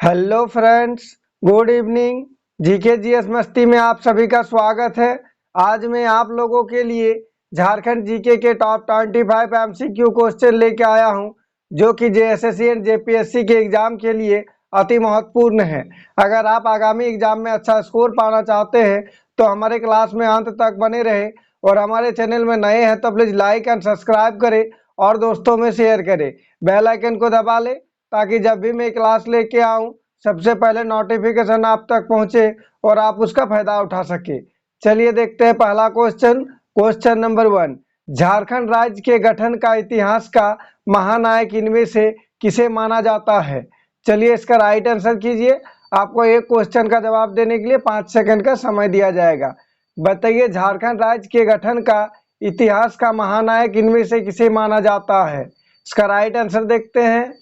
Hello friends, good evening. GK GS मस्ती में आप सभी का स्वागत है। आज मैं आप लोगों के लिए झारखंड जीके के टॉप 25 एमसीक्यू क्वेश्चन लेके आया हूं, जो कि जेएसएससी एंड जेपीएससी के एग्जाम के लिए अति महत्वपूर्ण है। अगर आप आगामी एग्जाम में अच्छा स्कोर पाना चाहते हैं तो हमारे क्लास में अंत तक बने रहे, और हमारे चैनल में नए हैं तो प्लीज़ लाइक एंड सब्सक्राइब करें और दोस्तों में शेयर करें। बेल आइकन को दबा लें ताकि जब भी मैं क्लास लेके आऊं सबसे पहले नोटिफिकेशन आप तक पहुंचे और आप उसका फायदा उठा सके। चलिए देखते हैं पहला क्वेश्चन। क्वेश्चन नंबर 1, झारखंड राज्य के गठन का इतिहास का महानायक इनमें से किसे माना जाता है? चलिए इसका राइट आंसर कीजिए। आपको एक क्वेश्चन का जवाब देने के लिए 5 सेकंड का समय दिया जाएगा। बताइए झारखंड राज्य के गठन का इतिहास का महानायक इनमें से किसे माना जाता है? इसका राइट आंसर देखते हैं।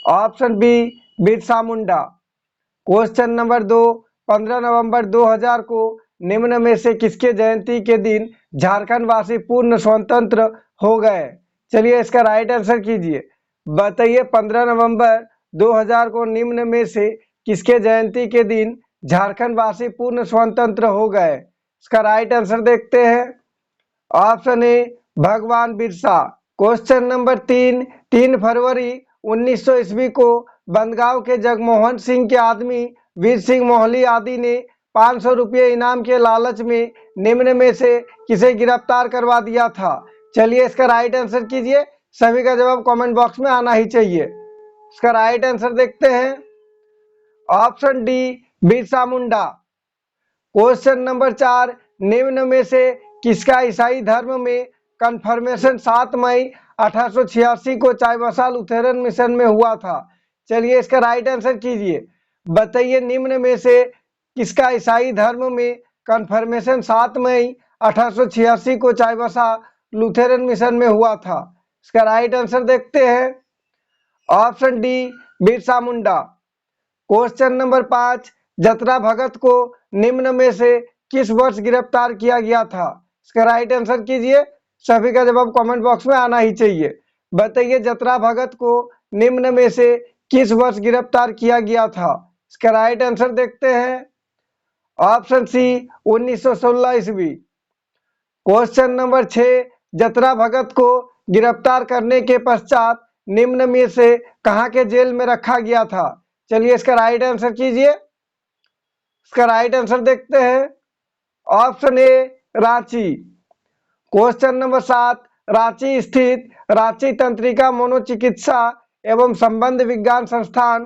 Option B, Birsa Munda. Question number 2, 15 नवंबर 2000 को निम्न में से किसके जयंती के दिन झारखंड वासी पूर्ण स्वतंत्र हो गए? चलिए इसका राइट आंसर कीजिए। बताइए 15 नवंबर 2000 को निम्न में से किसके जयंती के दिन झारखंड वासी पूर्ण स्वतंत्र हो गए? इसका राइट आंसर देखते हैं। ऑप्शन ए, भगवान बिरसा। क्वेश्चन नंबर 3, 3 फरवरी 1900 ईस्वी को बंदगांव के जगमोहन सिंह के आदमी वीर सिंह मोहली आदि ने 500 रुपये इनाम के लालच में निम्न में से किसे गिरफ्तार करवा दिया था? चलिए इसका राइट आंसर कीजिए। सभी का जवाब कमेंट बॉक्स में आना ही चाहिए। इसका राइट आंसर देखते हैं। Option D, Birsa Munda. Question number 4, निम्न में से किसका ईसाई धर्म में कन्फर्मेशन 7 मई 1886 को चाईबासा लुथेरन मिशन में हुआ था? चलिए इसका राइट आंसर कीजिए। बताइए निम्न में से किसका ईसाई धर्म में कन्फर्मेशन 7 मई 1886 को चाईबासा लुथेरन मिशन में हुआ था? इसका राइट आंसर देखते हैं। Option D, Birsa Munda. Question number 5, जतरा भगत को निम्न में से किस वर्ष गिरफ्तार किया गया था? इसका राइट आंसर कीजिए। सभी का जवाब कमेंट बॉक्स में आना ही चाहिए। बताइए जतरा भगत को निम्न में से किस वर्ष गिरफ्तार किया गया था? इसका राइट आंसर देखते हैं। ऑप्शन सी, 1916 ईस्वी। क्वेश्चन नंबर 6, जतरा भगत को गिरफ्तार करने के पश्चात निम्न में से कहां के जेल में रखा गया था? चलिए इसका राइट आंसर कीजिए। इसका राइट आंसर देखते हैं। ऑप्शन ए, रांची। क्वेश्चन नंबर 7, रांची स्थित रांची तंत्रिका मनोचिकित्सा एवं संबंध विज्ञान संस्थान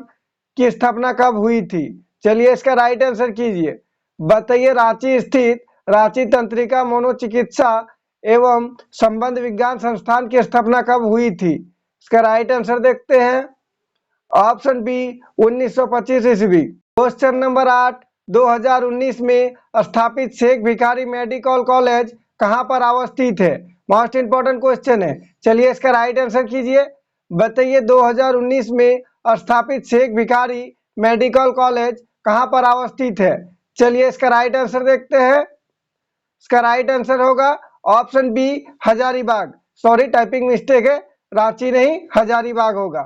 की स्थापना कब हुई थी? चलिए इसका राइट आंसर कीजिए। बताइए रांची स्थित रांची तंत्रिका मनोचिकित्सा एवं संबंध विज्ञान संस्थान की स्थापना कब हुई थी? इसका राइट आंसर देखते हैं। ऑप्शन बी, 1925 ईस्वी। क्वेश्चन नंबर 8, 2019 में स्थापित शेख भिखारी मेडिकल कॉलेज कहां पर अवस्थित है? मोस्ट इंपोर्टेंट क्वेश्चन है। चलिए इसका राइट आंसर कीजिए। बताइए 2019 में स्थापित शेख भिखारी मेडिकल कॉलेज कहां पर अवस्थित है? चलिए इसका राइट आंसर देखते हैं। इसका राइट आंसर होगा option B, Hazaribagh. Sorry, typing mistake है, रांची नहीं हजारीबाग होगा।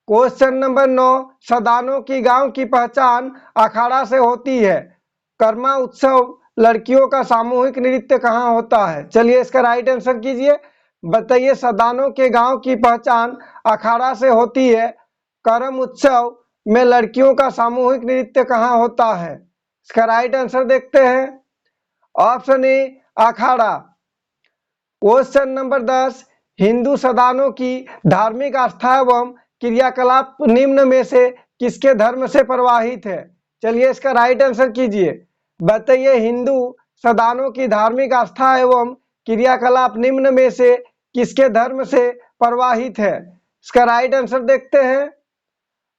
क्वेश्चन नंबर 9, सदानों की गांव की पहचान अखाड़ा से होती है। कर्मा उत्सव लड़कियों का सामूहिक नृत्य कहां होता है? चलिए इसका राइट आंसर कीजिए। बताइए सदानों के गांव की पहचान अखाड़ा से होती है। करम उत्सव में लड़कियों का सामूहिक नृत्य कहां होता है? इसका राइट आंसर देखते हैं। ऑप्शन ए, अखाड़ा। क्वेश्चन नंबर 10, हिंदू सदानों की धार्मिक आस्था एवं क्रियाकलाप निम्न में से किसके धर्म से प्रवाहित है? चलिए इसका राइट आंसर कीजिए। बताइए हिंदू सदानों की धार्मिक आस्था एवं क्रियाकलाप निम्न में से किसके धर्म से प्रवाहित है? इसका राइट आंसर देखते हैं।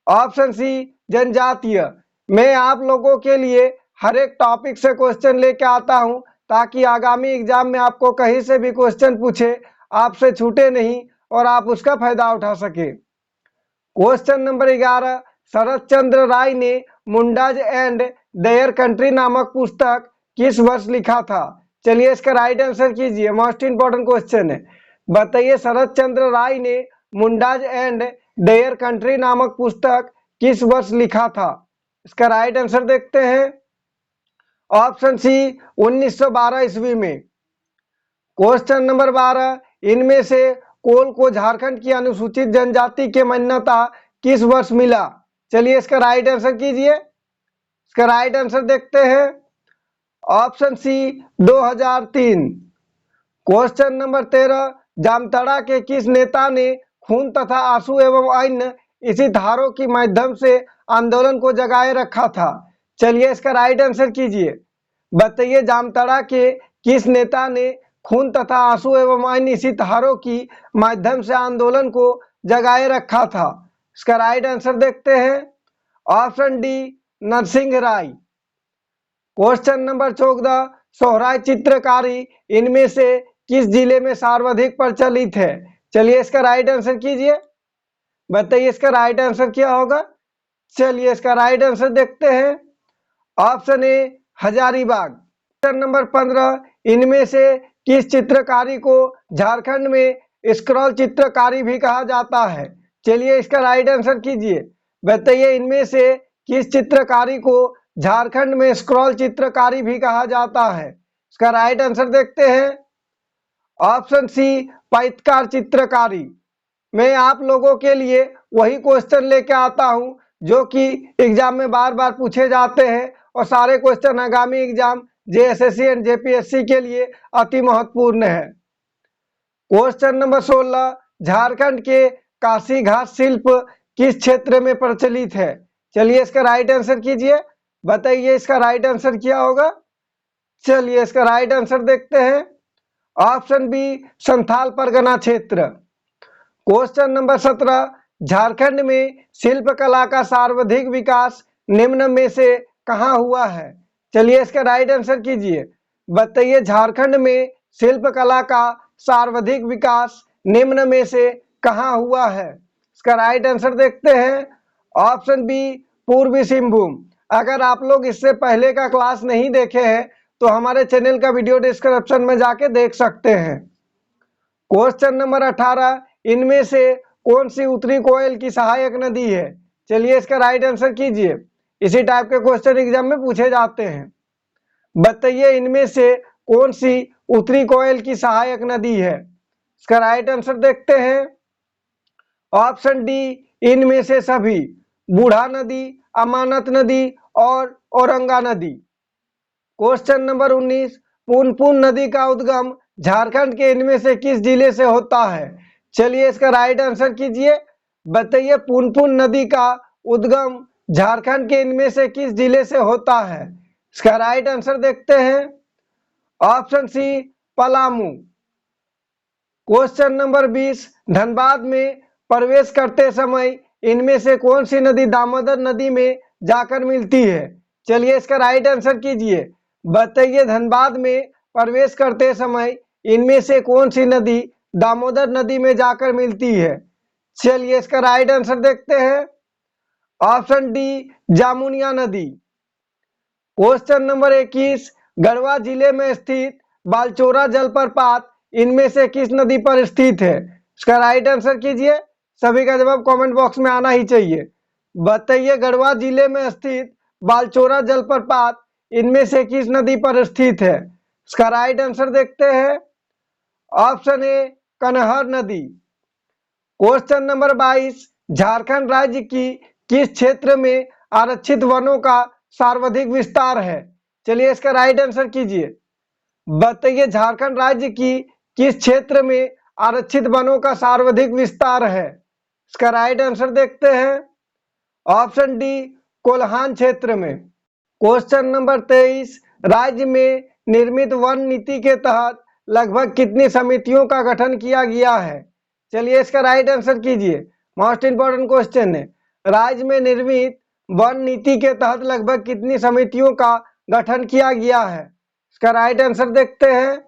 ऑप्शन सी, जनजातीय। मैं आप लोगों के लिए हर एक टॉपिक से क्वेश्चन लेके आता हूं ताकि आगामी एग्जाम में आपको कहीं से भी क्वेश्चन पूछे आपसे छूटे नहीं और आप उसका फायदा उठा सके। क्वेश्चन नंबर 11, शरद चंद्र राय ने मुंडाज एंड देयर कंट्री नामक पुस्तक किस वर्ष लिखा था? चलिए इसका राइट आंसर कीजिए। मोस्ट इंपोर्टेंट क्वेश्चन है। बताइए शरद चंद्र राय ने मुंडाज एंड देयर कंट्री नामक पुस्तक किस वर्ष लिखा था? इसका राइट आंसर देखते हैं। ऑप्शन सी 1912 ईस्वी में। क्वेश्चन नंबर 12, इनमें से कोल को झारखंड की अनुसूचित जनजाति के मान्यता किस वर्ष मिला? चलिए इसका राइट आंसर कीजिए। इसका राइट आंसर देखते हैं। Option C 2003। Question number 13, Jamtara के किस नेता ने खून तथा आंसू एवं अन्य इसी धारों के माध्यम से आंदोलन को जगाए रखा था? चलिए इसका राइट आंसर कीजिए। बताइए जामताड़ा के किस नेता ने खून तथा आंसू एवं अन्य इसी धारों की माध्यम से आंदोलन को जगाए रखा था? इसका राइट आंसर देखते हैं। ऑप्शन डी नरसिंह राय। क्वेश्चन नंबर 14, सोहराय चित्रकारी इनमें से किस जिले में सर्वाधिक प्रचलित है? चलिए इसका राइट आंसर कीजिए। बताइए इसका राइट आंसर क्या होगा? चलिए इसका राइट आंसर देखते हैं। ऑप्शन ए हजारीबाग। क्वेश्चन नंबर 15, इनमें से किस चित्रकारी को झारखंड में स्क्रॉल चित्रकारी भी कहा जाता है? चलिए इसका राइट आंसर कीजिए। बताइए इनमें से किस चित्रकारी को झारखंड में स्क्रॉल चित्रकारी भी कहा जाता है? इसका राइट आंसर देखते हैं। ऑप्शन सी पैतकार चित्रकारी। मैं आप लोगों के लिए वही क्वेश्चन लेके आता हूं जो कि एग्जाम में बार बार पूछे जाते हैं और सारे क्वेश्चन आगामी एग्जाम जेएसएससी एंड जेपीएससी के लिए अति महत्वपूर्ण है। क्वेश्चन नंबर 16, झारखंड के काशी घाट शिल्प किस क्षेत्र में प्रचलित है? चलिए इसका राइट आंसर कीजिए। बताइए इसका राइट आंसर क्या होगा? चलिए इसका राइट आंसर देखते हैं। ऑप्शन बी संथाल परगना क्षेत्र। क्वेश्चन नंबर 17, झारखंड में शिल्प कला का सर्वाधिक विकास निम्न में से कहां हुआ है? चलिए इसका राइट आंसर कीजिए। बताइए झारखंड में शिल्प कला का सर्वाधिक विकास निम्न में से कहां हुआ है? इसका राइट आंसर देखते हैं। ऑप्शन बी पूर्वी सिंहभूम। अगर आप लोग इससे पहले का क्लास नहीं देखे हैं तो हमारे चैनल का वीडियो डिस्क्रिप्शन में जाके देख सकते हैं। क्वेश्चन नंबर 18, इनमें से कौन सी उत्तरी कोयल की सहायक नदी है? चलिए इसका राइट आंसर कीजिए। इसी टाइप के क्वेश्चन एग्जाम में पूछे जाते हैं। बताइए इनमें से कौन सी उत्तरी कोयल की सहायक नदी है? इसका राइट आंसर देखते हैं। ऑप्शन डी इनमें से सभी, बूढ़ा नदी, अमानत नदी और औरंगा नदी। क्वेश्चन नंबर 19, पुनपुन नदी का उद्गम झारखंड के इनमें से किस जिले से होता है? चलिए इसका राइट आंसर कीजिए। बताइए पुनपुन नदी का उद्गम झारखंड के इनमें से किस जिले से होता है? इसका राइट आंसर देखते हैं। Option C Palamu. Question number 20, Dhanbad में प्रवेश करते समय इनमें से कौन सी नदी दामोदर नदी में जाकर मिलती है? चलिए इसका राइट आंसर कीजिए। बताइए धनबाद में प्रवेश करते समय इनमें से कौन सी नदी दामोदर नदी में जाकर मिलती है? चलिए इसका राइट आंसर देखते हैं। ऑप्शन डी जामुनिया नदी। क्वेश्चन नंबर 21, गढ़वा जिले में स्थित बालचोरा जलप्रपात इनमें से किस नदी पर स्थित है? इसका राइट आंसर कीजिए। सभी का जवाब कमेंट बॉक्स में आना ही चाहिए। बताइए गढ़वा जिले में स्थित बालचोरा जलप्रपात इनमें से किस नदी पर स्थित है? इसका राइट आंसर देखते हैं। ऑप्शन ए कनहर नदी। क्वेश्चन नंबर 22, झारखंड राज्य की किस क्षेत्र में आरक्षित वनों का सर्वाधिक विस्तार है? चलिए इसका राइट आंसर कीजिए। बताइए झारखंड राज्य की किस क्षेत्र में आरक्षित वनों का सर्वाधिक विस्तार है? इसका राइट आंसर देखते हैं। ऑप्शन डी कोल्हान क्षेत्र में। क्वेश्चन नंबर 23, राज्य में निर्मित वन नीति के तहत लगभग कितनी समितियों का गठन किया गया है? चलिए इसका राइट आंसर कीजिए। मोस्ट इंपोर्टेंट क्वेश्चन है। राज्य में निर्मित वन नीति के तहत लगभग कितनी समितियों का गठन किया गया है? इसका राइट आंसर देखते हैं।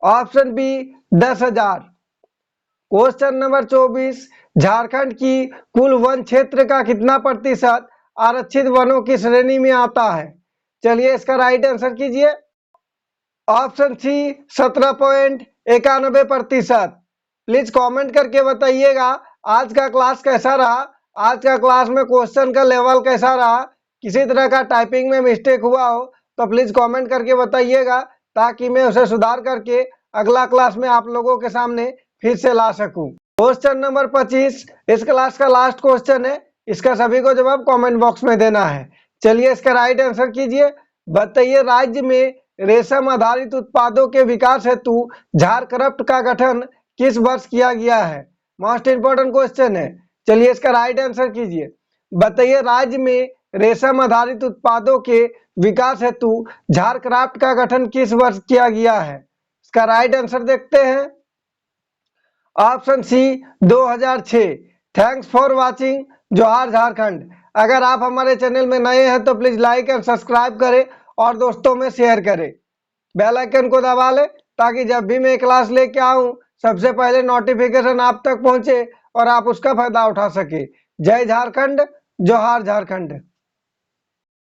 Option B 10,000। Question number 24, Jharkhand की कुल वन क्षेत्र का कितना प्रतिशत आरक्षित वनों की श्रेणी में आता है? चलिए इसका राइट आंसर कीजिए। Option C 17.91%। प्लीज कमेंट करके बताइएगा आज का क्लास कैसा रहा। आज का क्लास में क्वेश्चन का लेवल कैसा रहा, किसी तरह का टाइपिंग में मिस्टेक हुआ हो तो प्लीज कमेंट करके बताइएगा, ताकि मैं उसे सुधार करके अगला क्लास में आप लोगों के सामने फिर से ला सकूं। क्वेश्चन नंबर 25 इस क्लास का लास्ट क्वेश्चन है। इसका सभी को जवाब कमेंट बॉक्स में देना है। चलिए इसका राइट आंसर कीजिए। बताइए, राज्य में रेशम आधारित उत्पादों के विकास हेतु झारखंड का गठन किस वर्ष किया गया है? मोस्ट इंपोर्टेंट क्वेश्चन है। चलिए इसका राइट आंसर कीजिए। बताइए, राज्य में रेशम आधारित उत्पादों के विकास हेतु झारखंड का गठन किस वर्ष किया गया है? इसका राइट आंसर देखते हैं। Option C 2006। Thanks for watching. जोहार झारखंड। अगर आप हमारे चैनल में नए हैं तो प्लीज लाइक एंड सब्सक्राइब करें और दोस्तों में शेयर करें। बेल आइकन को दबा लें ताकि जब भी मैं क्लास लेके आऊं सबसे पहले नोटिफिकेशन आप तक पहुंचे और आप उसका फायदा उठा सके। जय झारखंड, जोहार झारखंड।